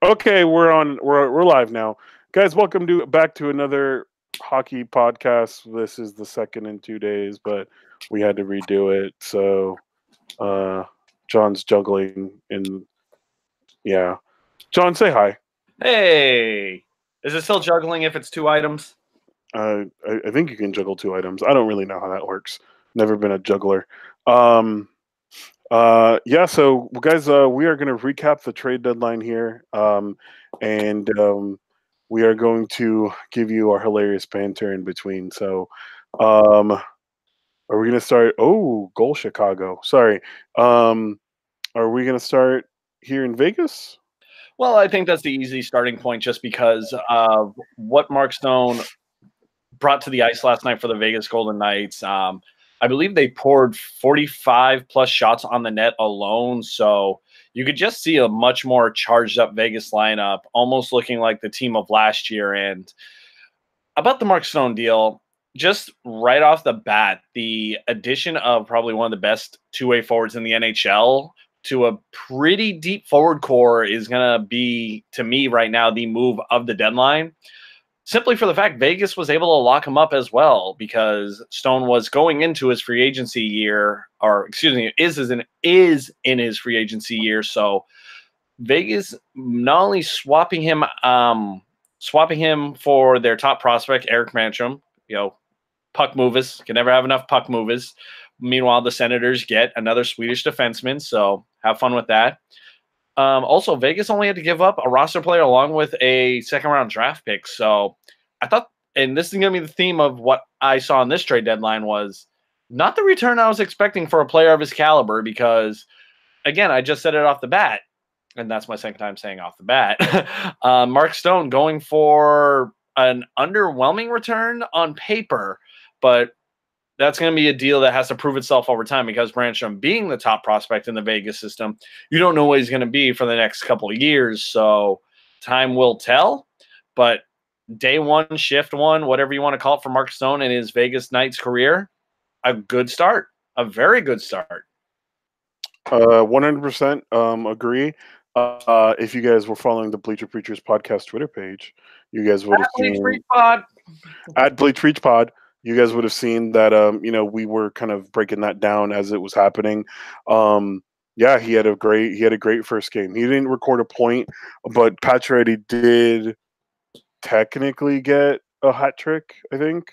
Okay, we're on. We're live now, guys. Welcome to back to another hockey podcast. This is the second in 2 days, but we had to redo it. So, uh, John's juggling, and yeah, John, say hi. Hey, is it still juggling if it's two items? I think you can juggle two items. I don't really know how that works. Never been a juggler. Um, yeah. So, guys, we are going to recap the trade deadline here, and we are going to give you our hilarious banter in between. So, um, are we going to start? Oh, goal Chicago. Sorry. Um, are we going to start here in Vegas? Well, I think that's the easy starting point just because of what Mark Stone brought to the ice last night for the Vegas Golden Knights. I believe they poured 45 plus shots on the net alone. So you could just see a much more charged up Vegas lineup, almost looking like the team of last year. And about the Mark Stone deal, just right off the bat, the addition of probably one of the best two-way forwards in the NHL to a pretty deep forward core is going to be, to me right now, the move of the deadline. Simply for the fact Vegas was able to lock him up as well because Stone was going into his free agency year, or excuse me, is in his free agency year. So Vegas not only swapping him for their top prospect, Eric Manstrom, puck movers, can never have enough puck movers. Meanwhile, the Senators get another Swedish defenseman, so have fun with that. Also, Vegas only had to give up a roster player along with a second-round draft pick. So I thought, and this is going to be the theme of what I saw in this trade deadline, was not the return I was expecting for a player of his caliber because, again, I just said it off the bat, and that's my second time saying off the bat. Mark Stone going for an underwhelming return on paper, but that's going to be a deal that has to prove itself over time because Brandstrom being the top prospect in the Vegas system, you don't know what he's going to be for the next couple of years. So time will tell. But day one, shift one, whatever you want to call it for Mark Stone in his Vegas Knights career, a good start, a very good start. 100% agree. If you guys were following the Bleacher Preachers podcast Twitter page, you guys would have seen at Bleach Preach Pod. You guys would have seen that we were kind of breaking that down as it was happening. Yeah, he had a great first game. He didn't record a point, but Pacioretty did technically get a hat trick, I think.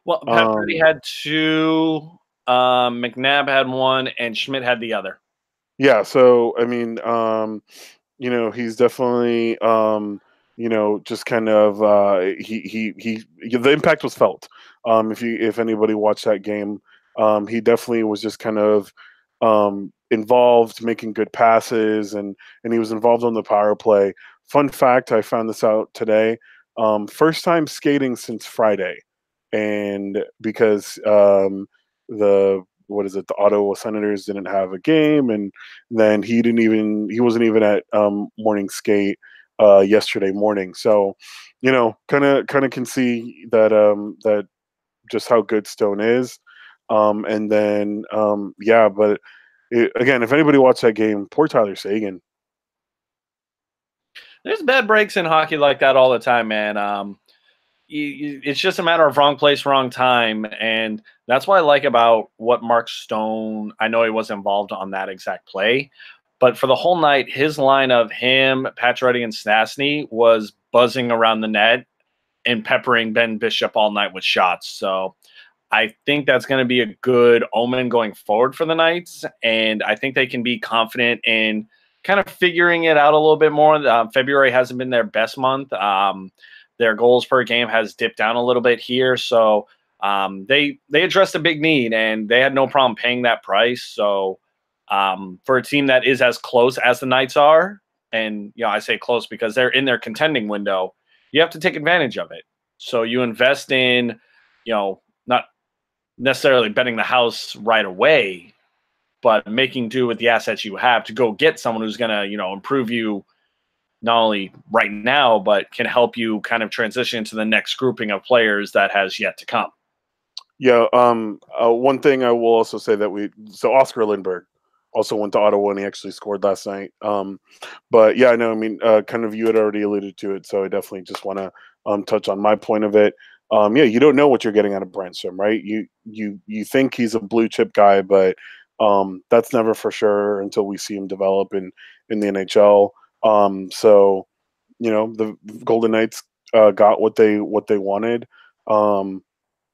Well, Pacioretty had two, McNabb had one, and Schmidt had the other. Yeah, so I mean, he's definitely just kind of the impact was felt. If anybody watched that game, he definitely was just kind of involved, making good passes, and he was involved on the power play. Fun fact: I found this out today. First time skating since Friday, and because the what is it? The Ottawa Senators didn't have a game, and then he wasn't even at morning skate yesterday morning. So, kind of can see that that just how good Stone is. And then yeah, but again, if anybody watched that game, poor Tyler Seguin. There's bad breaks in hockey like that all the time, man. It's just a matter of wrong place, wrong time. And that's what I like about what Mark Stone, I know he was involved on that exact play, but for the whole night, his line of him, Pacioretty, and Stastny was buzzing around the net and peppering Ben Bishop all night with shots. So I think that's going to be a good omen going forward for the Knights. And I think they can be confident in kind of figuring it out a little bit more. February hasn't been their best month. Their goals per game has dipped down a little bit here. So they addressed a big need, and they had no problem paying that price. So for a team that is as close as the Knights are, and I say close because they're in their contending window, you have to take advantage of it. So you invest in, not necessarily betting the house right away, but making do with the assets you have to go get someone who's going to, improve you not only right now, but can help you kind of transition to the next grouping of players that has yet to come. Yeah. One thing I will also say that Oscar Lindbergh, also went to Ottawa and he actually scored last night. But yeah, no, I mean, kind of you had already alluded to it, so I definitely just want to touch on my point of it. Yeah, you don't know what you're getting out of Brandstrom, right? You think he's a blue chip guy, but that's never for sure until we see him develop in the NHL. So the Golden Knights got what they wanted. Um,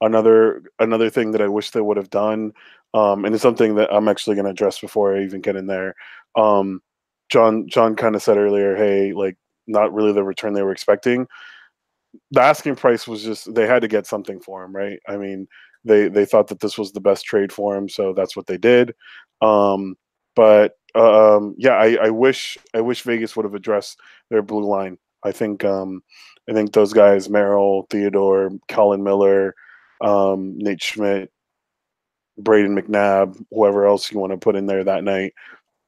another thing that I wish they would have done, and it's something that I'm actually going to address before I even get in there. Um, John kind of said earlier, hey, like not really the return they were expecting. The asking price was just they had to get something for him, right? I mean, they thought that this was the best trade for him, so that's what they did. Um, but yeah, I wish Vegas would have addressed their blue line. I think those guys, Merrill, Theodore, Colin Miller, Nate Schmidt, Braden McNabb, whoever else you want to put in there that night,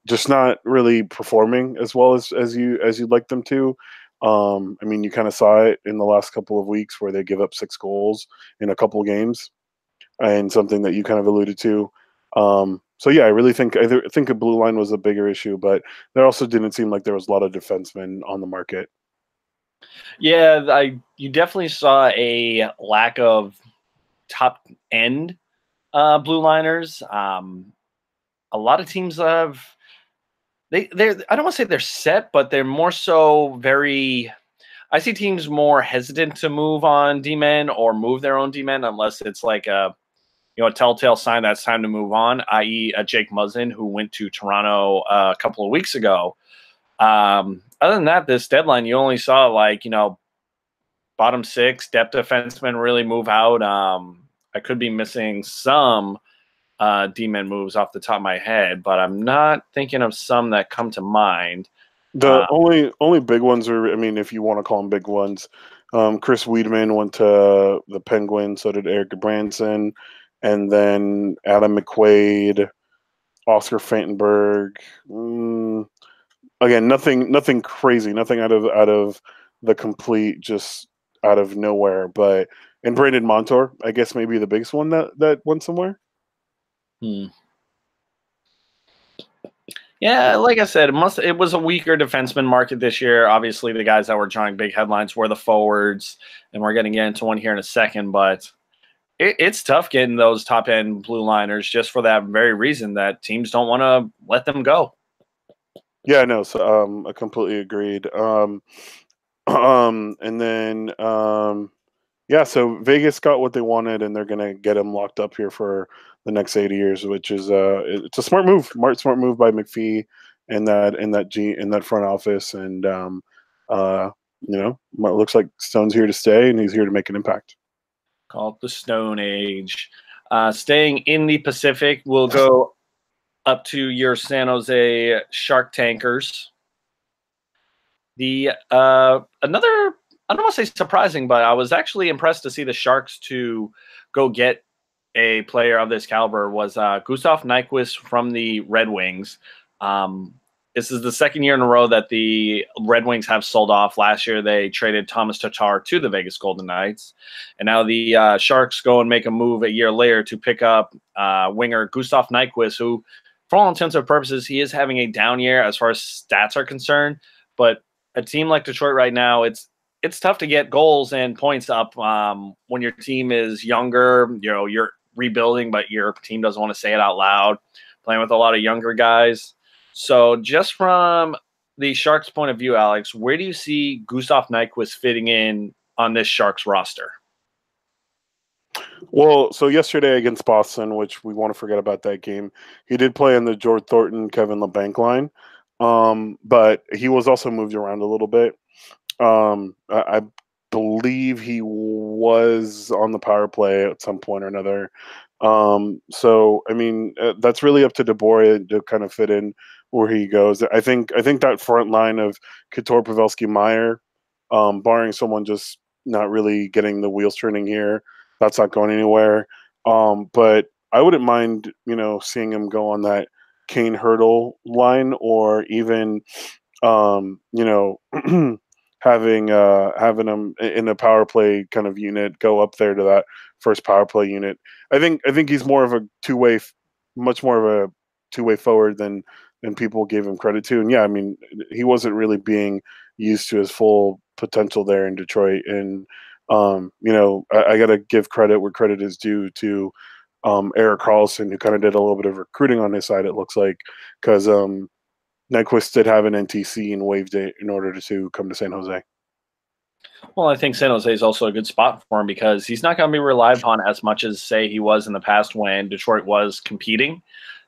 just not really performing as well as you'd like them to. I mean, you kind of saw it in the last couple of weeks where they give up 6 goals in a couple of games, and something that you kind of alluded to. So yeah, I really think a blue line was a bigger issue, but there also didn't seem like there was a lot of defensemen on the market. Yeah, you definitely saw a lack of top end blue liners. A lot of teams have they're I don't want to say they're set, but they're more so very. I see teams more hesitant to move on D-men or move their own D-men unless it's like a telltale sign that it's time to move on, i.e. a Jake Muzzin who went to Toronto a couple of weeks ago. Other than that, this deadline, you only saw bottom 6 depth defensemen really move out. I could be missing some D-men moves off the top of my head, but I'm not thinking of some that come to mind. The only big ones are, I mean, if you want to call them big ones, Chris Weidman went to the Penguins, so did Eric Branson, and then Adam McQuaid, Oscar Fantenberg. Again, nothing crazy, nothing out of the complete, just out of nowhere. But and Brandon Montour, I guess maybe the biggest one that went somewhere. Yeah, like I said, it was a weaker defenseman market this year. Obviously, the guys that were drawing big headlines were the forwards, and we're going to get into one here in a second. But it's tough getting those top end blue liners just for that very reason that teams don't want to let them go. Yeah, no, so I completely agreed. And then yeah, so Vegas got what they wanted, and they're gonna get him locked up here for the next 80 years, which is it's a smart move, smart move by McPhee and that front office, and it looks like Stone's here to stay, and he's here to make an impact. Called the Stone Age. Staying in the Pacific, we'll go up to your San Jose Shark Tankers. The another, I don't want to say surprising, but I was actually impressed to see the Sharks to go get a player of this caliber was Gustav Nyquist from the Red Wings. This is the second year in a row that the Red Wings have sold off. Last year, they traded Thomas Tatar to the Vegas Golden Knights. And now the Sharks go and make a move a year later to pick up winger Gustav Nyquist, who, for all intents and purposes, he is having a down year as far as stats are concerned. But a team like Detroit right now, it's tough to get goals and points up when your team is younger. You're rebuilding, but your team doesn't want to say it out loud, playing with a lot of younger guys. So just from the Sharks' point of view, Alex, where do you see Gustav Nyquist fitting in on this Sharks roster? Well, so yesterday against Boston, which we want to forget about that game, he did play on the George Thornton, Kevin LeBanc line, but he was also moved around a little bit. I believe he was on the power play at some point or another. So I mean, that's really up to DeBoer to kind of fit in where he goes. I think that front line of Couture, Pavelski, Meyer, barring someone just not really getting the wheels turning here, that's not going anywhere. But I wouldn't mind, seeing him go on that Kane Hurdle line, or even, having him in a power play kind of unit, go up there to that first power play unit. I think he's more of a much more of a two-way forward than people gave him credit to. And yeah, I mean, he wasn't really being used to his full potential there in Detroit. And you know, I got to give credit where credit is due to Eric Carlson, who kind of did a little bit of recruiting on his side. It looks like because Nyquist did have an NTC and waived it in order to come to San Jose. Well, I think San Jose is also a good spot for him because he's not going to be relied upon as much as, say, he was in the past when Detroit was competing.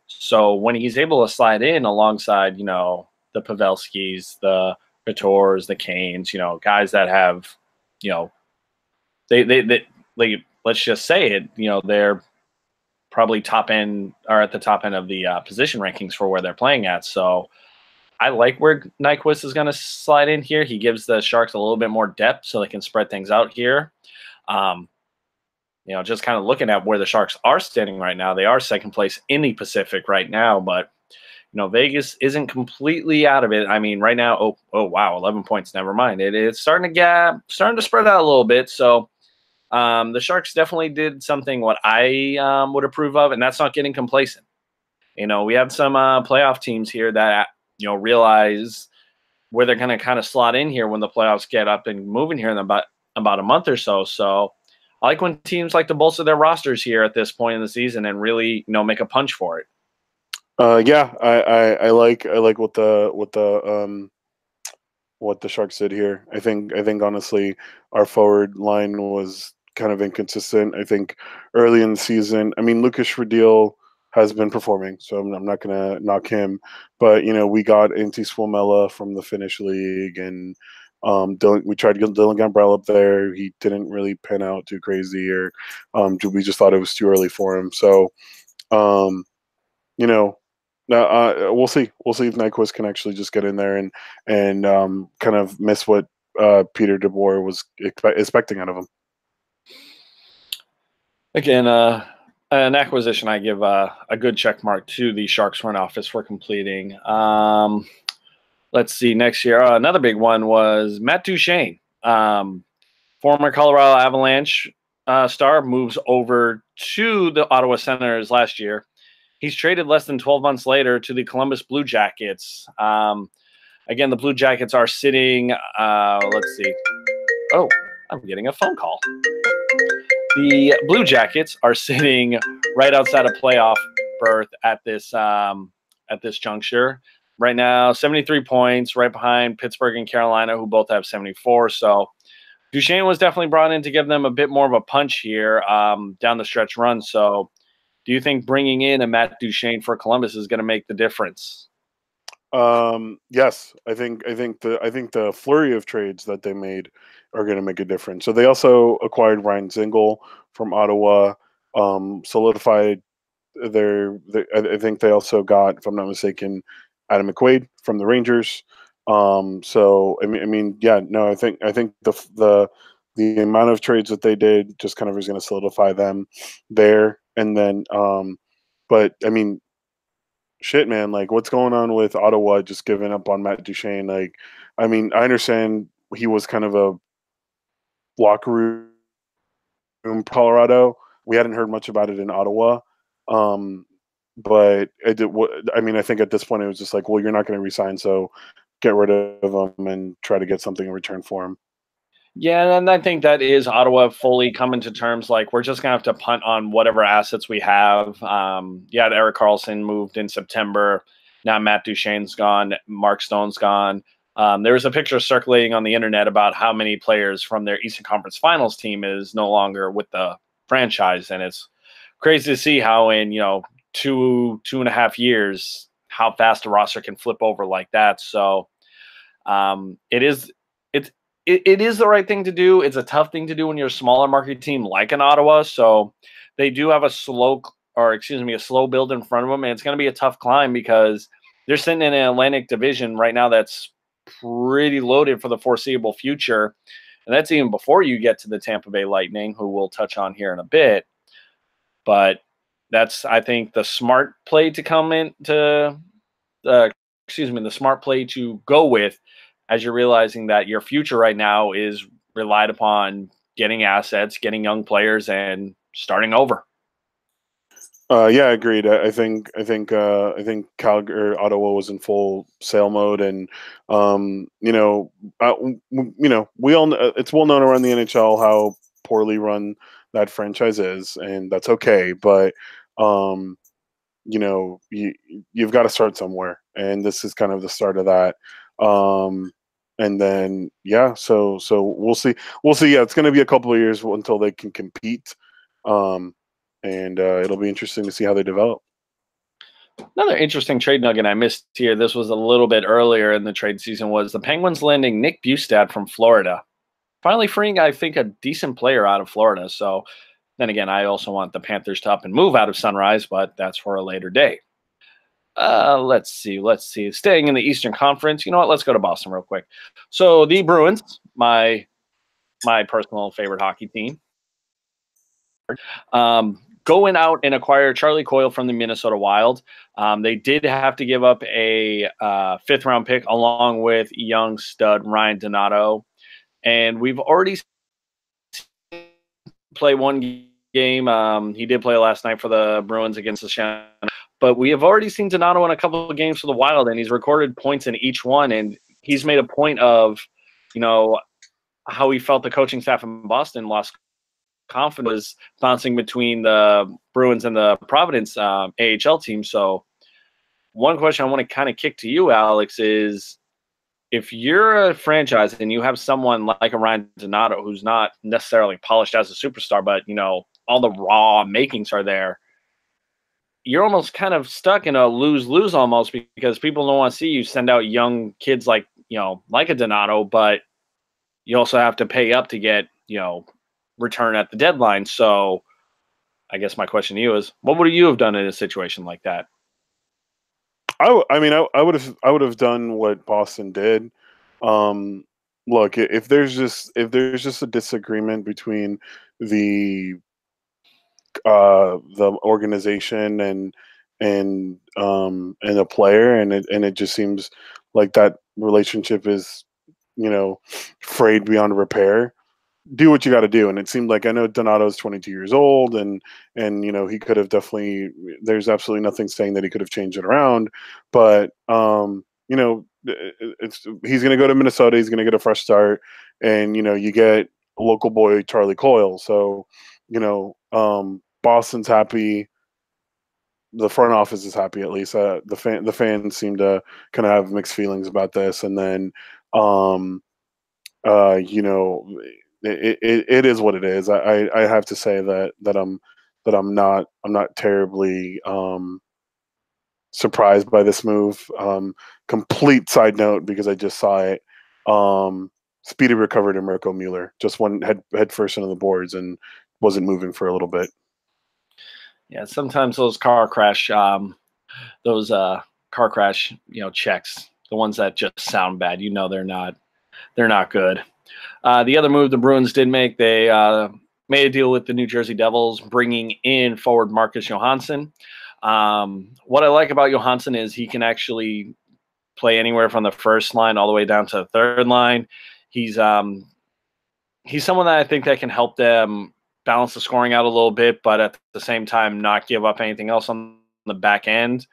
So when he's able to slide in alongside, you know, the Pavelskis, the Coutures, the Canes, you know, guys that have, you know, they like, let's just say it, you know, they're probably top end or at the top end of the position rankings for where they're playing at. So I like where Nyquist is going to slide in here. He gives the Sharks a little bit more depth so they can spread things out here. You know, just kind of looking at where the Sharks are standing right now, they are second place in the Pacific right now, but you know, Vegas isn't completely out of it. I mean, right now, oh wow, 11 points. Never mind. It's starting to spread out a little bit. So the Sharks definitely did something what I would approve of, and that's not getting complacent. You know, we have some playoff teams here that, you know, realize where they're going to kind of slot in here when the playoffs get up and moving here in about a month or so. So I like when teams like to bolster their rosters here at this point in the season and really, you know, make a punch for it. Yeah, I like what the Sharks did here. I think honestly our forward line was kind of inconsistent. I think early in the season, I mean, Lucas Radil has been performing, so I'm not gonna knock him. But you know, we got Antti Suomela from the Finnish league, and we tried to get Dylan Gambrell up there. He didn't really pan out too crazy, or we just thought it was too early for him. So you know, we'll see. We'll see if Nyquist can actually just get in there and kind of miss what Peter DeBoer was expecting out of him. Again, an acquisition I give a good check mark to the Sharks front office for completing. Let's see, next year, another big one was Matt Duchene, former Colorado Avalanche star, moves over to the Ottawa Senators last year. He's traded less than 12 months later to the Columbus Blue Jackets. Again, the Blue Jackets are sitting, let's see. Oh, I'm getting a phone call. The Blue Jackets are sitting right outside of playoff berth at this juncture. Right now, 73 points, right behind Pittsburgh and Carolina, who both have 74. So Duchene was definitely brought in to give them a bit more of a punch here down the stretch run. So do you think bringing in a Matt Duchene for Columbus is going to make the difference? Yes, I think the flurry of trades that they made are going to make a difference. So they also acquired Ryan Zingle from Ottawa, solidified I think they also got, if I'm not mistaken, Adam McQuaid from the Rangers. So I mean, yeah, no, I think the amount of trades that they did just kind of is going to solidify them there. And then, but I mean, shit, man, like what's going on with Ottawa just giving up on Matt Duchene? Like, I mean, I understand he was kind of a locker room Colorado. We hadn't heard much about it in Ottawa. But I mean, I think at this point it was just like, well, you're not going to resign, so get rid of him and try to get something in return for him. Yeah, and I think that is Ottawa fully coming to terms. Like, we're just going to have to punt on whatever assets we have. Yeah, Eric Carlson moved in September. Now Matt Duchene's gone. Mark Stone's gone. There was a picture circulating on the internet about how many players from their Eastern Conference Finals team is no longer with the franchise. And it's crazy to see how in, you know, 2.5 years, how fast a roster can flip over like that. So it is the right thing to do. It's a tough thing to do when you're a smaller market team like an Ottawa. So they do have a slow build in front of them. And it's going to be a tough climb because they're sitting in an Atlantic division right now that's pretty loaded for the foreseeable future. And that's even before you get to the Tampa Bay Lightning, who we'll touch on here in a bit. But that's, I think, the smart play to come into the smart play to go with as you're realizing that your future right now is relied upon getting assets, getting young players, and starting over. Yeah, agreed. I think Calgary or Ottawa was in full sale mode, and we all it's well known around the NHL how poorly run that franchise is, and that's okay. But um, you've got to start somewhere, and this is kind of the start of that. Um, and then yeah, so we'll see. We'll see. Yeah, it's going to be a couple of years until they can compete. Um, and it'll be interesting to see how they develop. Another interesting trade nugget I missed here. This was a little bit earlier in the trade season. Was the Penguins landing Nick Bustad from Florida? Finally freeing, I think, a decent player out of Florida. So then again, I also want the Panthers to up and move out of Sunrise, but that's for a later day. Let's see. Let's see. Staying in the Eastern Conference, you know what? Let's go to Boston real quick. So the Bruins, my personal favorite hockey team, going out and acquire Charlie Coyle from the Minnesota Wild. They did have to give up a fifth-round pick along with young stud Ryan Donato, and we've already play one game. He did play last night for the Bruins against the Shannon. But we have already seen Donato in a couple of games for the Wild, and he's recorded points in each one. And he's made a point of, how he felt the coaching staff in Boston lost confidence bouncing between the Bruins and the Providence AHL team. So one question I want to kind of kick to you, Alex, is if you're a franchise and you have someone like a Ryan Donato who's not necessarily polished as a superstar, but, all the raw makings are there, you're almost kind of stuck in a lose-lose almost because people don't want to see you send out young kids like a Donato, but you also have to pay up to get, return at the deadline. So I guess my question to you is, what would you have done in a situation like that? I would have done what Boston did. Look, if there's just a disagreement between the the organization and a player, and it just seems like that relationship is frayed beyond repair. Do what you got to do. And it seemed like, I know Donato's 22 years old, and he could have definitely. There's absolutely nothing saying that he could have changed it around, but he's going to go to Minnesota. He's going to get a fresh start, and you get a local boy Charlie Coyle. So Boston's happy. The front office is happy, at least. The fans seem to kind of have mixed feelings about this, and then it is what it is. I have to say that I'm not terribly surprised by this move. Complete side note, because I just saw it. Speedy recovery to Mirko Mueller. Just went head first into the boards and wasn't moving for a little bit. Yeah, sometimes those car crash checks, the ones that just sound bad, they're not good. The other move the Bruins did make, they made a deal with the New Jersey Devils, bringing in forward Marcus Johansson. What I like about Johansson is he can actually play anywhere from the first line all the way down to the third line. He's someone that I think that can help them balance the scoring out a little bit, but at the same time not give up anything else on the back end.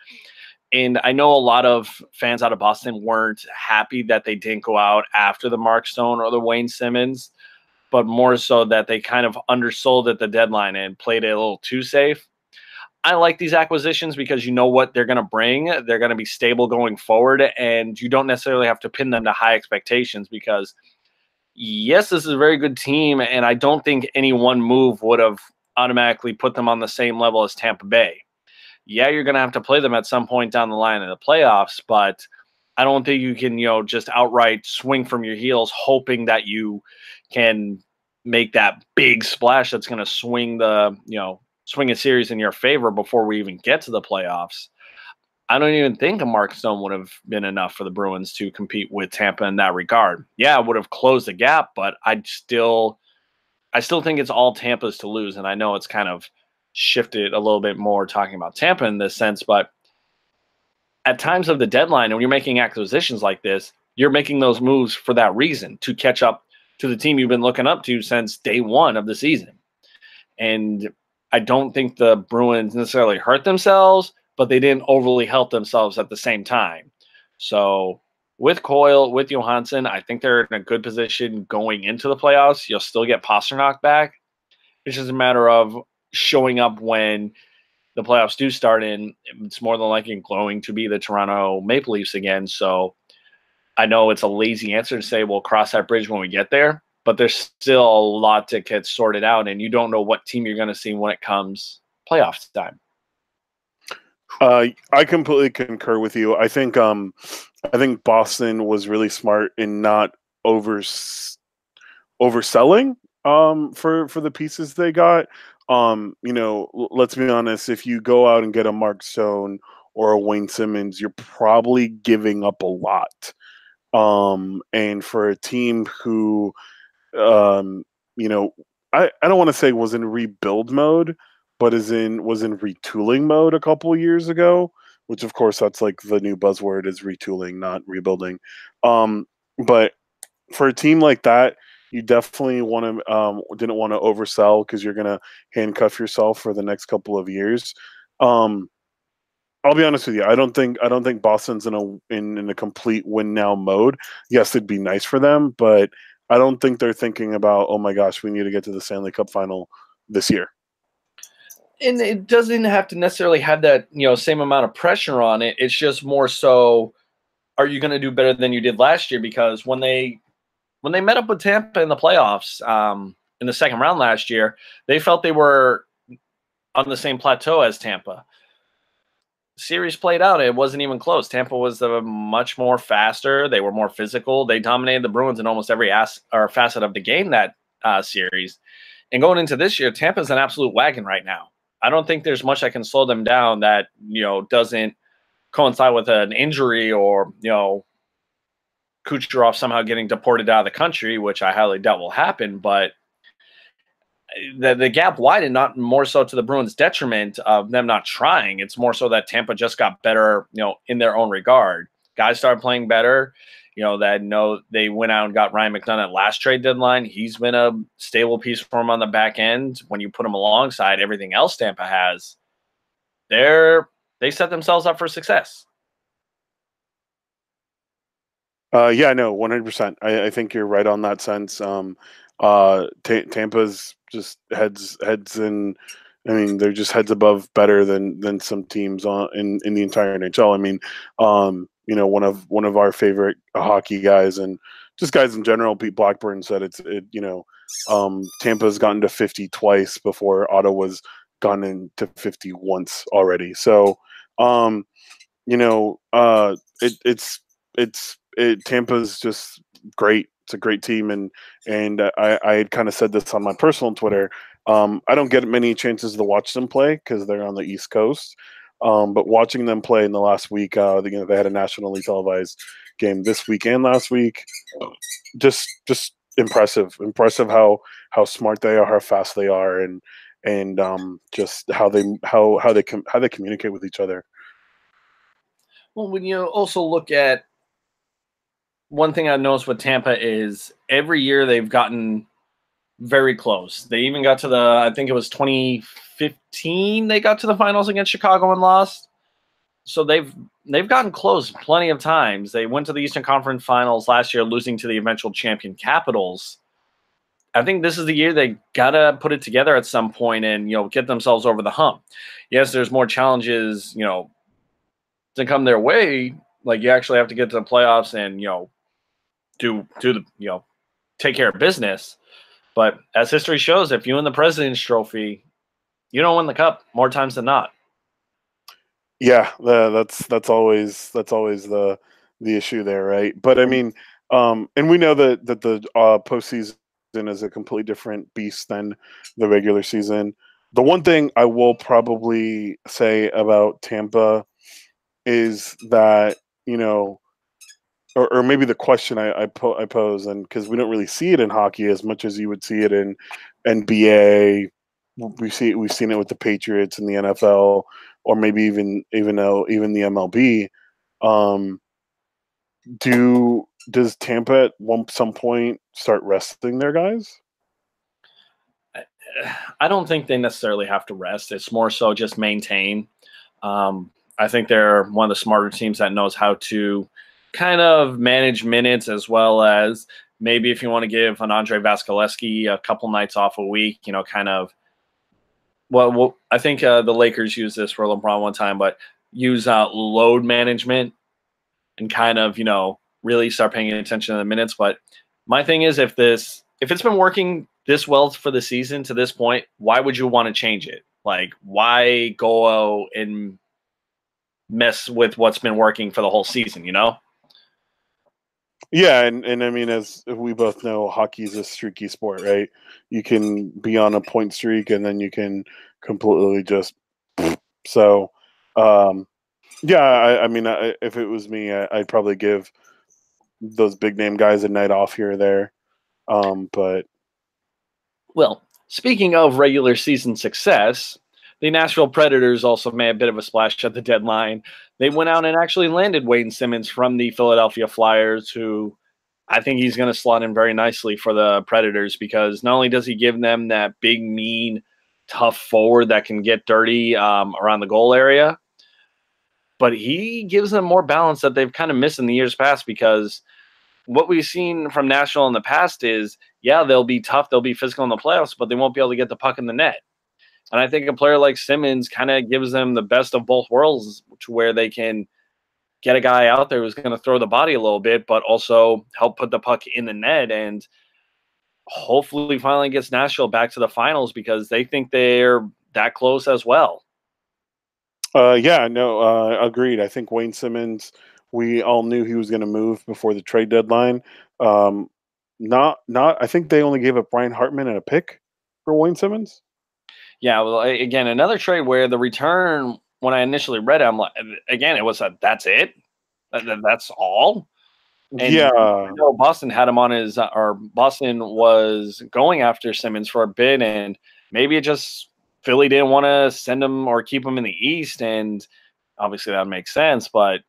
And I know a lot of fans out of Boston weren't happy that they didn't go out after the Mark Stone or the Wayne Simmons, but more so that they kind of undersold at the deadline and played it a little too safe. I like these acquisitions because you know what they're going to bring. They're going to be stable going forward, and you don't necessarily have to pin them to high expectations because, yes, this is a very good team, and I don't think any one move would have automatically put them on the same level as Tampa Bay. Yeah, you're going to have to play them at some point down the line in the playoffs, but I don't think you can, just outright swing from your heels hoping that you can make that big splash that's going to swing a series in your favor before we even get to the playoffs. I don't even think a Mark Stone would have been enough for the Bruins to compete with Tampa in that regard. Yeah, it would have closed the gap, but I still think it's all Tampa's to lose. And I know it's kind of shifted a little bit more talking about Tampa in this sense, but at times of the deadline, when you're making acquisitions like this, you're making those moves for that reason, to catch up to the team you've been looking up to since day one of the season. And I don't think the Bruins necessarily hurt themselves, but they didn't overly help themselves at the same time. So with Coyle, with Johansson, I think they're in a good position going into the playoffs. You'll still get Pasternak back. It's just a matter of showing up when the playoffs do start, and it's more than likely going to be the Toronto Maple Leafs again. So I know it's a lazy answer to say we'll cross that bridge when we get there, but there's still a lot to get sorted out, and you don't know what team you're going to see when it comes playoff time. I completely concur with you. I think Boston was really smart in not overselling for the pieces they got. Let's be honest, if you go out and get a Mark Stone or a Wayne Simmons, you're probably giving up a lot. And for a team who I don't want to say was in rebuild mode, but was in retooling mode a couple years ago, which of course that's like the new buzzword is retooling, not rebuilding. But for a team like that, you definitely didn't want to oversell because you're gonna handcuff yourself for the next couple of years. I'll be honest with you. I don't think Boston's in a complete win now mode. Yes, it'd be nice for them, but I don't think they're thinking about, oh my gosh, we need to get to the Stanley Cup final this year. And it doesn't have to necessarily have that, same amount of pressure on it. It's just more so, are you going to do better than you did last year? Because when they met up with Tampa in the playoffs in the second round last year, they felt they were on the same plateau as Tampa. Series played out, it wasn't even close. Tampa was much more faster. They were more physical. They dominated the Bruins in almost every facet of the game that series. And going into this year, Tampa's an absolute wagon right now. I don't think there's much that can slow them down that doesn't coincide with an injury or Kucherov somehow getting deported out of the country, which I highly doubt will happen. But the gap widened, not more so to the Bruins' detriment of them not trying. It's more so that Tampa just got better, in their own regard. Guys started playing better. They went out and got Ryan McDonough at last trade deadline. He's been a stable piece for them on the back end. When you put him alongside everything else Tampa has, they set themselves up for success. Yeah, no, 100%. I think you're right on that sense. Tampa's just heads in. I mean, they're just heads above better than some teams in the entire NHL. I mean, one of our favorite hockey guys and just guys in general, Pete Blackburn said Tampa's gotten to 50 twice before Ottawa's gone into 50 once already. So, Tampa's just great. It's a great team, and I had kind of said this on my personal Twitter. I don't get many chances to watch them play because they're on the East Coast. But watching them play in the last week, they had a nationally televised game this week and last week. Just impressive how smart they are, how fast they are, and just how they communicate with each other. Well, when you also look at one thing I've noticed with Tampa is every year they've gotten very close. They even got to I think it was 2015, they got to the finals against Chicago and lost. So they've gotten close plenty of times. They went to the Eastern Conference Finals last year, losing to the eventual champion Capitals. I think this is the year they gotta put it together at some point and get themselves over the hump. Yes, there's more challenges to come their way. Like you actually have to get to the playoffs and do the take care of business. But as history shows, if you win the President's Trophy, you don't win the cup more times than not. Yeah, that's always the issue there, right? But I mean, and we know that the postseason is a completely different beast than the regular season. The one thing I will probably say about Tampa is that or maybe the question I pose, and because we don't really see it in hockey as much as you would see it in NBA, we've seen it with the Patriots in the NFL, or maybe even the MLB. Does Tampa at some point start resting their guys? I don't think they necessarily have to rest. It's more so just maintain. I think they're one of the smarter teams that knows how to kind of manage minutes, as well as maybe if you want to give an Andre Vasilevsky a couple nights off a week, kind of. Well, I think the Lakers use this for LeBron one time, but use load management and kind of really start paying attention to the minutes. But my thing is, if it's been working this well for the season to this point, why would you want to change it? Like, why go and mess with what's been working for the whole season? Yeah, and I mean, as we both know, hockey is a streaky sport, right? You can be on a point streak, and then you can completely just so. Yeah, I mean, if it was me, I'd probably give those big name guys a night off here or there. But Well, speaking of regular season success, the Nashville Predators also made a bit of a splash at the deadline. They went out and actually landed Wayne Simmons from the Philadelphia Flyers, who I think he's going to slot in very nicely for the Predators, because not only does he give them that big, mean, tough forward that can get dirty around the goal area, but he gives them more balance that they've kind of missed in the years past, because what we've seen from Nashville in the past is, yeah, they'll be tough, they'll be physical in the playoffs, but they won't be able to get the puck in the net. And I think a player like Simmons kind of gives them the best of both worlds, to where they can get a guy out there who's going to throw the body a little bit, but also help put the puck in the net, and hopefully finally gets Nashville back to the finals, because they think they're that close as well. yeah, no, agreed. I think Wayne Simmons, we all knew he was going to move before the trade deadline. Not. I think they only gave up Brian Hartman and a pick for Wayne Simmons. Yeah, well, again, another trade where the return, when I initially read it, I'm like, again, it was that's it, that's all. And Yeah, Boston had him on his, or Boston was going after Simmons for a bit, and maybe it just Philly didn't want to send him or keep him in the East, and obviously that makes sense. But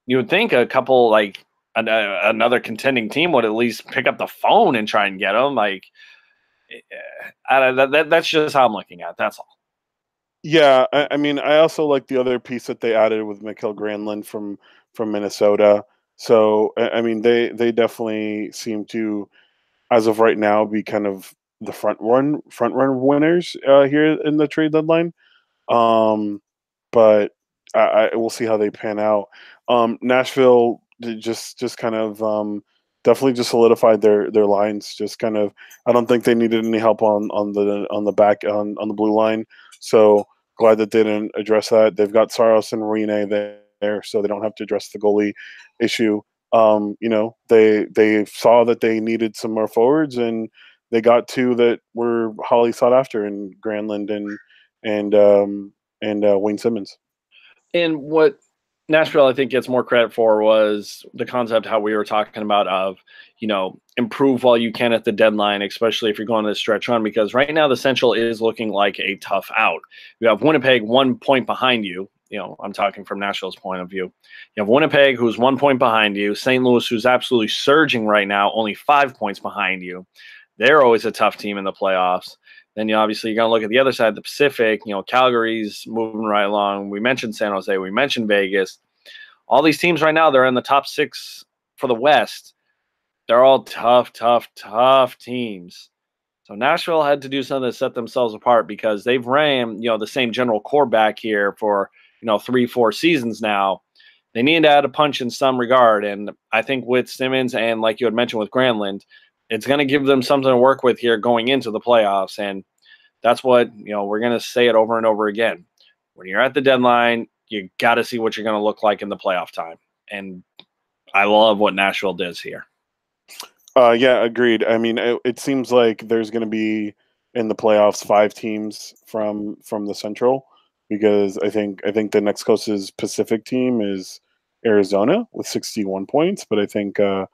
you would think a couple, like another contending team, would at least pick up the phone and try and get him. Like, that's just how I'm looking at it. That's all. yeah. I mean, I also like the other piece that they added with Mikael Granlund from Minnesota. So I mean, they definitely seem to, as of right now, be kind of the front run winners here in the trade deadline. But I will see how they pan out. Nashville just kind of definitely just solidified their lines. Just kind of, I don't think they needed any help on the back on the blue line. So glad that they didn't address that. They've got Saros and Rene there, so they don't have to address the goalie issue. They saw that they needed some more forwards, and they got two that were highly sought after in Granlund and Wayne Simmons. And what Nashville, I think, gets more credit for was the concept how we were talking about of, improve while you can at the deadline, especially if you're going to the stretch run, because right now the Central is looking like a tough out. You have Winnipeg 1 point behind you. I'm talking from Nashville's point of view. You have Winnipeg, who's 1 point behind you. St. Louis, who's absolutely surging right now, only 5 points behind you. They're always a tough team in the playoffs. Then you're going to look at the other side of the Pacific. Calgary's moving right along. We mentioned San Jose. We mentioned Vegas. All these teams right now, they're in the top 6 for the West. They're all tough teams. So Nashville had to do something to set themselves apart, because they've ran, the same general core back here for, 3-4 seasons now. They need to add a punch in some regard. And I think with Simmons and, like you had mentioned, with Granlund, it's going to give them something to work with here going into the playoffs. And that's what, we're going to say it over and over again. When you're at the deadline, you got to see what you're going to look like in the playoff time. And I love what Nashville does here. Yeah, agreed. I mean, it seems like there's going to be in the playoffs 5 teams from the Central, because I think the next closest Pacific team is Arizona with 61 points, but I think the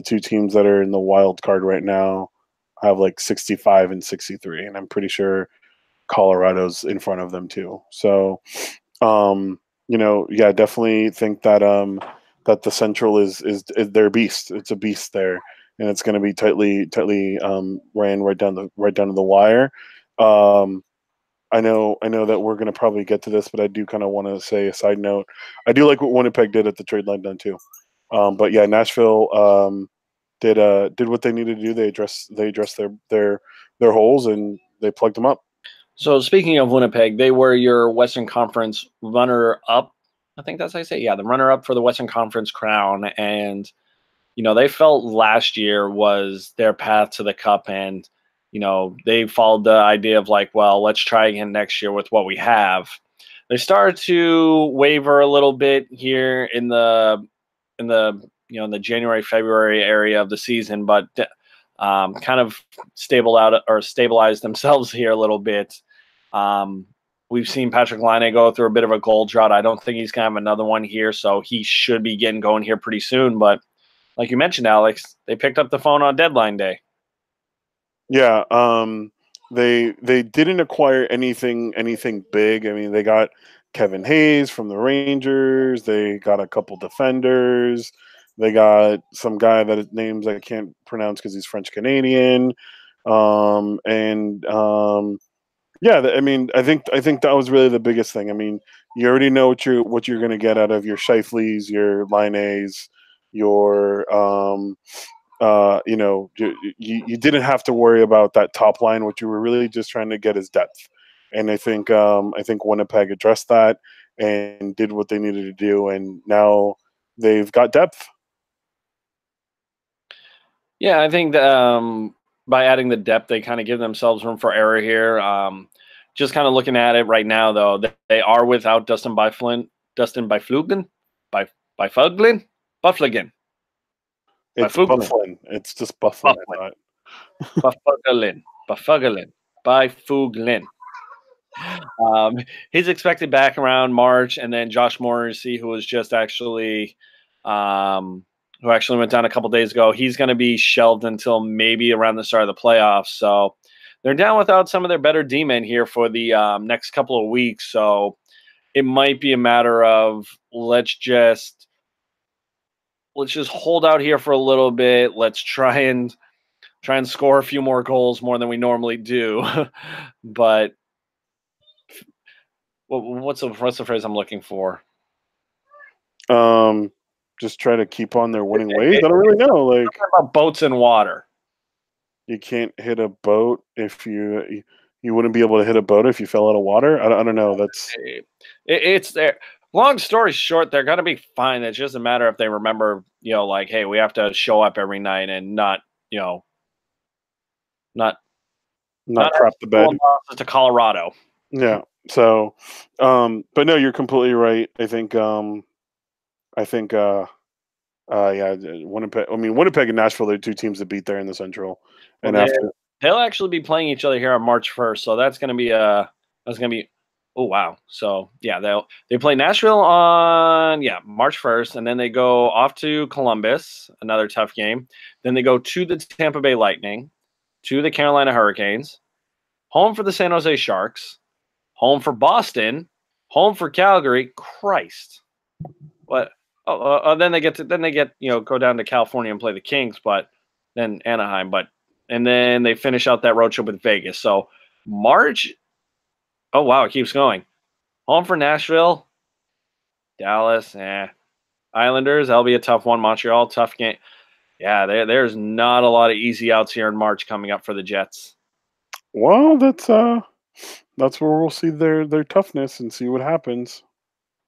2 teams that are in the wild card right now have like 65 and 63, and I'm pretty sure Colorado's in front of them too. So, definitely think that that the Central is their beast. It's a beast there, and it's going to be tightly ran right down to the wire. Um, I know that we're going to probably get to this, but I do kind of want to say a side note. I do like what Winnipeg did at the trade line done too. But yeah, Nashville did what they needed to do. They addressed their holes and they plugged them up. So speaking of Winnipeg, they were your Western Conference runner-up. I think that's how you say it. Yeah, the runner-up for the Western Conference crown. And, they felt last year was their path to the cup. And, they followed the idea of like, well, let's try again next year with what we have. They started to waver a little bit here in the in the January, February area of the season, but kind of stabilized themselves here a little bit. We've seen Patrick Laine go through a bit of a goal drought. I don't think he's going to have another one here, so he should be getting going here pretty soon. But like you mentioned, Alex, they picked up the phone on deadline day. Yeah, they didn't acquire anything big. I mean, they got Kevin Hayes from the Rangers. They got a couple defenders. They got some guy that names I can't pronounce because he's French Canadian. And yeah, I mean, I think that was really the biggest thing. I mean, you already know what you're going to get out of your Scheifele's, your Laine's, your you didn't have to worry about that top line. What you were really just trying to get is depth, and I think Winnipeg addressed that and did what they needed to do, and now they've got depth. Yeah, I think that, by adding the depth, they kind of give themselves room for error here. Just kind of looking at it right now, though, they are without Dustin Byfuglien, Byfuglien. It's Byfuglien. It's just Byfuglien. Byfuglien. He's expected back around March, and then Josh Morrissey, who was just actually, who actually went down a couple days ago, he's going to be shelved until maybe around the start of the playoffs. So they're down without some of their better D-men here for the next couple of weeks. So it might be a matter of let's just hold out here for a little bit. Let's try and score a few more goals more than we normally do. But what's the phrase I'm looking for? Just try to keep on their winning ways. I don't really know. Like about boats and water. You can't hit a boat if you wouldn't be able to hit a boat if you fell out of water. I don't know. That's it's there. Long story short, they're gonna be fine. It's just a matter if they remember, like, hey, we have to show up every night and not crap the bed to Colorado. Yeah. So, but no, you're completely right. I think, yeah, Winnipeg. I mean, Winnipeg and Nashville are two teams that beat there in the Central, and they'll actually be playing each other here on March 1st. So that's gonna be oh wow. So yeah, they play Nashville on March 1st, and then they go off to Columbus, another tough game. Then they go to the Tampa Bay Lightning, to the Carolina Hurricanes, home for the San Jose Sharks, home for Boston, home for Calgary. Christ, what? Then they get go down to California and play the Kings, but then Anaheim, and then they finish out that road trip with Vegas. So March. Oh wow, it keeps going. Home for Nashville, Dallas, Islanders. That'll be a tough one. Montreal, tough game. Yeah, there's not a lot of easy outs here in March coming up for the Jets. Well, that's where we'll see their toughness and see what happens.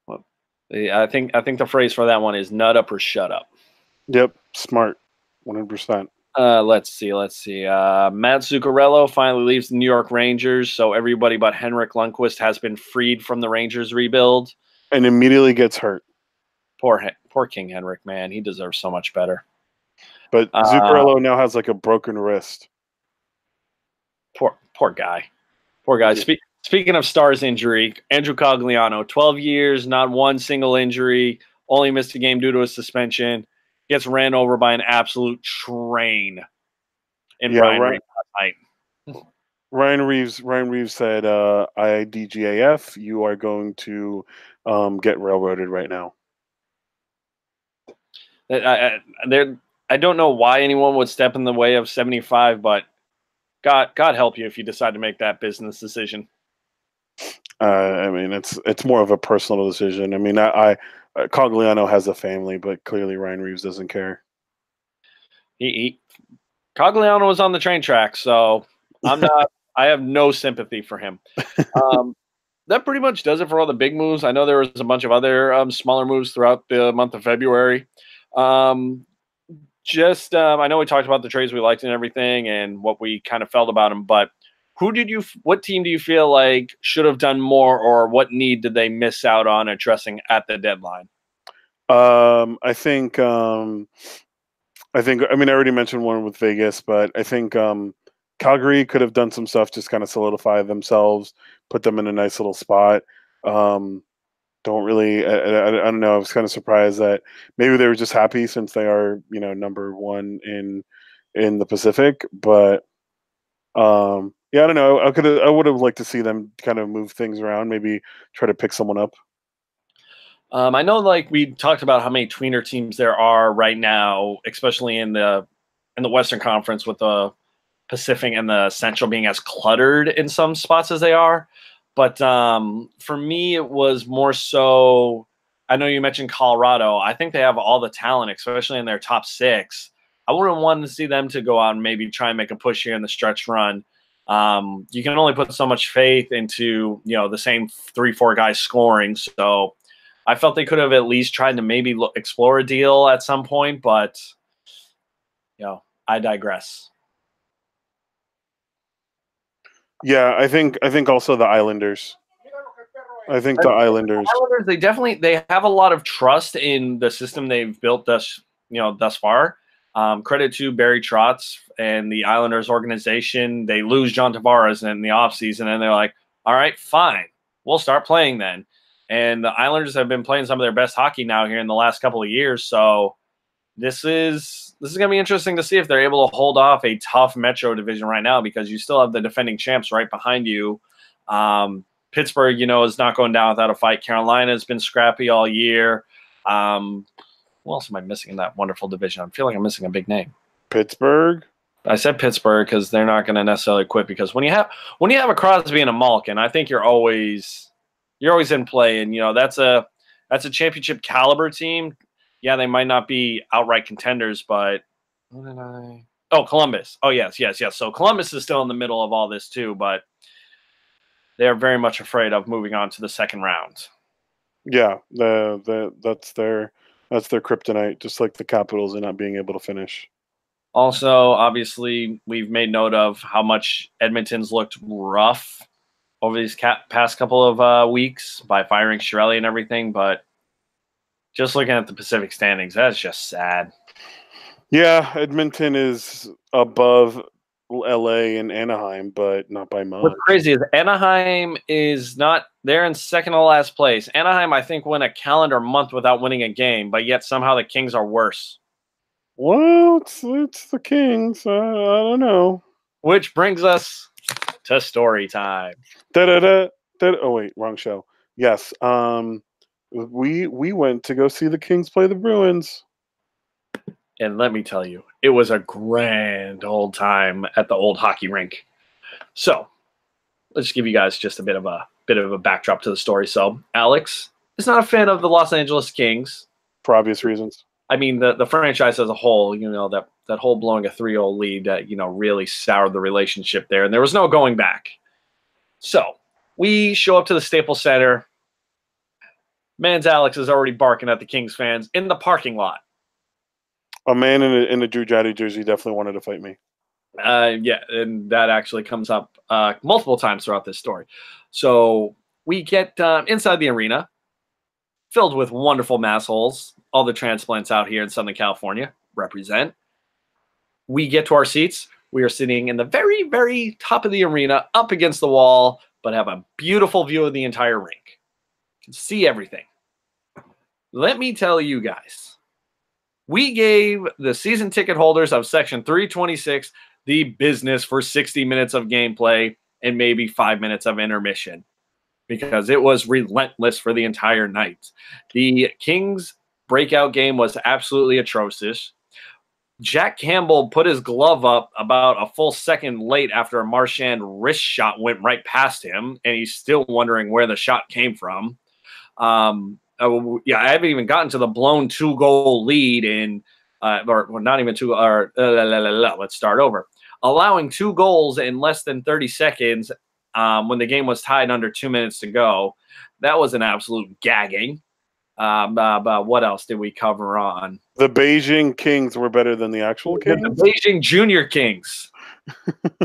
Well, I think the phrase for that one is "nut up or shut up." Yep, smart, 100%. Let's see. Matt Zuccarello finally leaves the New York Rangers, so everybody but Henrik Lundqvist has been freed from the Rangers rebuild. And immediately gets hurt. Poor King Henrik, man. He deserves so much better. But Zuccarello now has like a broken wrist. Poor guy. Speaking of Stars injury, Andrew Cogliano, 12 years, not one single injury, only missed a game due to a suspension. Gets ran over by an absolute train in Ryan Reeves last night. Ryan Reeves said, IDGAF, you are going to get railroaded right now. I don't know why anyone would step in the way of 75, but God help you if you decide to make that business decision. I mean, it's more of a personal decision. I mean, Cogliano has a family, but clearly Ryan Reeves doesn't care. Cogliano was on the train track, so I'm not. I have no sympathy for him. That pretty much does it for all the big moves. I know there was a bunch of other smaller moves throughout the month of February. I know we talked about the trades we liked and everything, and what we kind of felt about them. But what team do you feel like should have done more, or what need did they miss out on addressing at the deadline? I think. I mean, I already mentioned one with Vegas, but I think Calgary could have done some stuff, just kind of solidify themselves, put them in a nice little spot. Don't really, I don't know. I was kind of surprised that maybe they were just happy since they are, number one in the Pacific. But yeah, I don't know. I would have liked to see them kind of move things around, maybe try to pick someone up. I know, like we talked about how many tweener teams there are right now, especially in the Western Conference, with the Pacific and the Central being as cluttered in some spots as they are. But for me, it was more so. I know you mentioned Colorado. I think they have all the talent, especially in their top six. I wouldn't want to see them to go out and maybe try and make a push here in the stretch run. You can only put so much faith into the same 3-4 guys scoring. So I felt they could have at least tried to maybe explore a deal at some point, but I digress. Yeah, I think also the Islanders. I think the Islanders. They have a lot of trust in the system they've built thus far. Credit to Barry Trotz and the Islanders organization. They lose John Tavares in the offseason, and they're like, all right, fine. We'll start playing then. And the Islanders have been playing some of their best hockey now here in the last couple of years. So this is going to be interesting to see if they're able to hold off a tough Metro division right now, because you still have the defending champs right behind you. Pittsburgh, is not going down without a fight. Carolina has been scrappy all year. Who else am I missing in that wonderful division? I feel like I'm missing a big name. Pittsburgh? I said Pittsburgh because they're not going to necessarily quit, because when you have a Crosby and a Malkin, I think you're always in play, and that's a championship caliber team. Yeah, they might not be outright contenders, but Columbus. Oh, yes. So Columbus is still in the middle of all this too, but they're very much afraid of moving on to the second round. Yeah, that's their kryptonite, just like the Capitals and not being able to finish. Also, obviously, we've made note of how much Edmonton's looked rough over these past couple of weeks by firing Chiarelli and everything, but just looking at the Pacific standings, that's just sad. Yeah, Edmonton is above LA and Anaheim, but not by much. What's crazy is Anaheim is not – they're in second to last place. Anaheim, I think, went a calendar month without winning a game, but yet somehow the Kings are worse. Well, it's the Kings. I don't know. Which brings us to story time. Oh, wait, wrong show. Yes. We went to go see the Kings play the Bruins. And let me tell you, it was a grand old time at the old hockey rink. So let's give you guys just a bit of a backdrop to the story. So Alex is not a fan of the Los Angeles Kings. For obvious reasons. I mean, the franchise as a whole, that whole blowing a 3-0 lead that, really soured the relationship there. And there was no going back. So we show up to the Staples Center. Man's Alex is already barking at the Kings fans in the parking lot. A man in a Drew Jaddy jersey definitely wanted to fight me. Yeah, and that actually comes up multiple times throughout this story. So we get inside the arena, filled with wonderful massholes. All the transplants out here in Southern California represent. We get to our seats. We are sitting in the very, very top of the arena, up against the wall, but have a beautiful view of the entire rink. You can see everything. Let me tell you guys, we gave the season ticket holders of Section 326 the business for 60 minutes of gameplay and maybe 5 minutes of intermission, because it was relentless for the entire night. The Kings breakout game was absolutely atrocious. Jack Campbell put his glove up about a full second late after a Marchand wrist shot went right past him, and he's still wondering where the shot came from. Yeah, I haven't even gotten to the blown 2-goal lead in, or not even two. Or let's start over. Allowing 2 goals in less than 30 seconds when the game was tied under 2 minutes to go. That was an absolute gagging. What else did we cover on? The Beijing Kings were better than the actual Kings? The Beijing Junior Kings.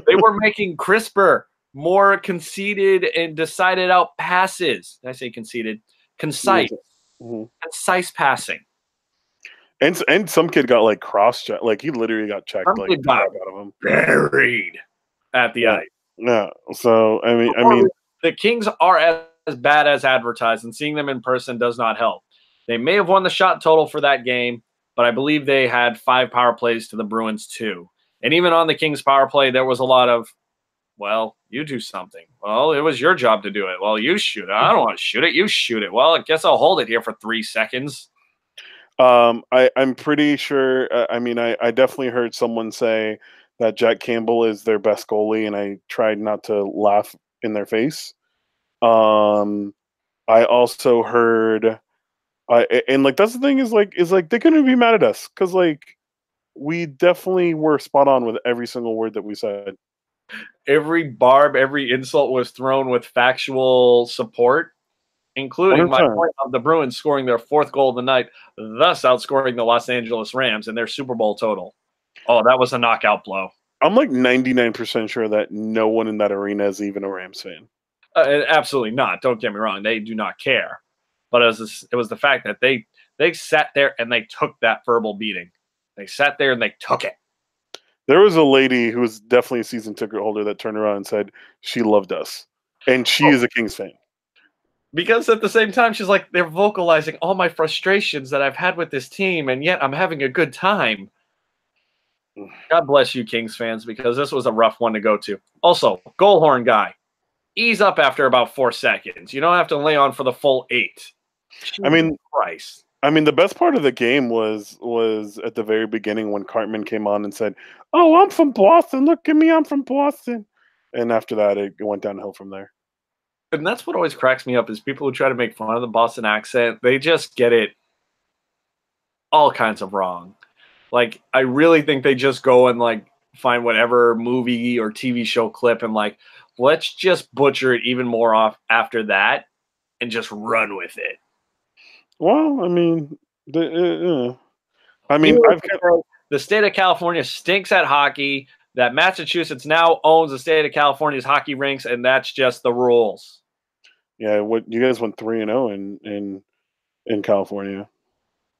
They were making crisper, more conceded and decided out passes. Did I say conceded? Concise. Mm-hmm. Concise passing. And some kid got like cross-checked. Like, he literally got checked. Some like, kid got out of him. buried at the ice. Yeah. So, I mean, the Kings are as bad as advertised, and seeing them in person does not help. They may have won the shot total for that game, but I believe they had 5 power plays to the Bruins 2. And even on the Kings power play, there was a lot of, well, you do something. Well, it was your job to do it. Well, you shoot it. I don't want to shoot it. You shoot it. Well, I guess I'll hold it here for 3 seconds. I'm pretty sure. I definitely heard someone say that Jack Campbell is their best goalie, and I tried not to laugh in their face. I also heard, and like, that's the thing is like they couldn't be mad at us because like we definitely were spot on with every single word that we said. Every barb, every insult was thrown with factual support, including 100%. my point of the Bruins scoring their 4th goal of the night, thus outscoring the Los Angeles Rams in their Super Bowl total. Oh, that was a knockout blow. I'm like 99% sure that no one in that arena is even a Rams fan. Absolutely not. Don't get me wrong. They do not care. But it was the fact that they sat there and they took that verbal beating. They sat there and they took it. There was a lady who was definitely a season ticket holder that turned around and said she loved us. And she is a Kings fan. Because at the same time, she's like, they're vocalizing all my frustrations that I've had with this team, and yet I'm having a good time. God bless you, Kings fans, because this was a rough one to go to. Also, goal horn guy, ease up after about 4 seconds. You don't have to lay on for the full 8. Jesus Christ. I mean, the best part of the game was at the very beginning when Cartman came on and said, "Oh, I'm from Boston. Look at me, I'm from Boston." And after that, it went downhill from there. And that's what always cracks me up is people who try to make fun of the Boston accent. They just get it all kinds of wrong. Like, I really think they just go and like find whatever movie or TV show clip and like, let's just butcher it even more off after that and just run with it. Well, I mean, the state of California stinks at hockey. That Massachusetts now owns the state of California's hockey rinks, and that's just the rules. Yeah, what you guys went 3-0 in California.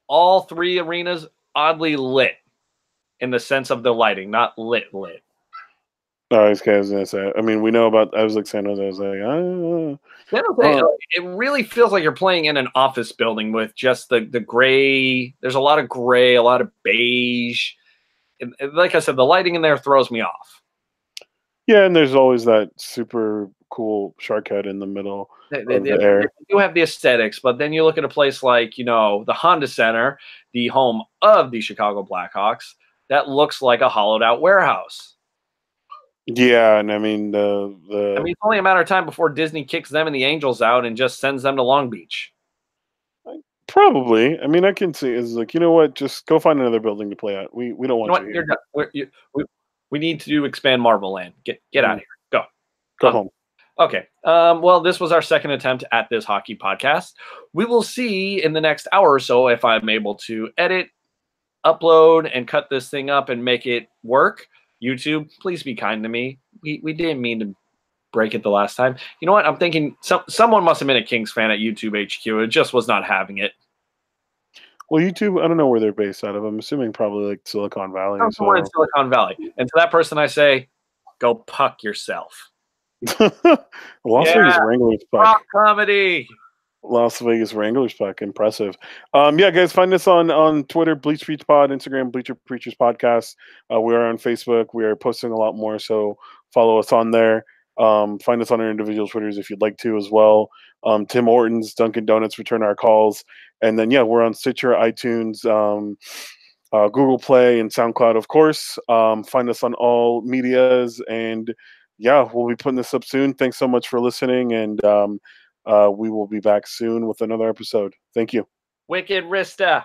All 3 arenas oddly lit in the sense of the lighting, not lit. Oh, I was gonna say. I mean, we know about. I was like San Jose. I was like, San Jose, it really feels like you're playing in an office building with just the gray. There's a lot of gray, a lot of beige. And like I said, the lighting in there throws me off. Yeah, and there's always that super cool shark head in the middle of the air. You have the aesthetics, but then you look at a place like, the Honda Center, the home of the Chicago Blackhawks, that looks like a hollowed out warehouse. Yeah, and I mean it's only a matter of time before Disney kicks them and the Angels out and just sends them to Long Beach. Probably. I mean, I can see it's like, you know what? Just go find another building to play at. We don't want you here. We need to expand Marvel Land. Get out of here. Go home. Okay. Well, this was our second attempt at this hockey podcast. We will see in the next hour or so if I'm able to edit, upload, and cut this thing up and make it work. YouTube, please be kind to me. We didn't mean to break it the last time. You know what? I'm thinking someone must have been a Kings fan at YouTube HQ. It just was not having it. Well, YouTube, I don't know where they're based out of. I'm assuming probably like Silicon Valley. Somewhere in Silicon Valley. And to that person, I say, go puck yourself. Las Vegas Wranglers puck. Rock comedy. Las Vegas Wranglers puck. Impressive. Yeah, guys, find us on Twitter, Bleach Preach Pod, Instagram, Bleacher Preachers Podcast. We are on Facebook. We are posting a lot more, so follow us on there. Find us on our individual Twitters if you'd like to as well. Tim Hortons, Dunkin' Donuts return our calls. And then, yeah, we're on Stitcher, iTunes, Google Play and SoundCloud, of course. Find us on all medias, and yeah, we'll be putting this up soon. Thanks so much for listening, and we will be back soon with another episode. Thank you. Wicked Rista.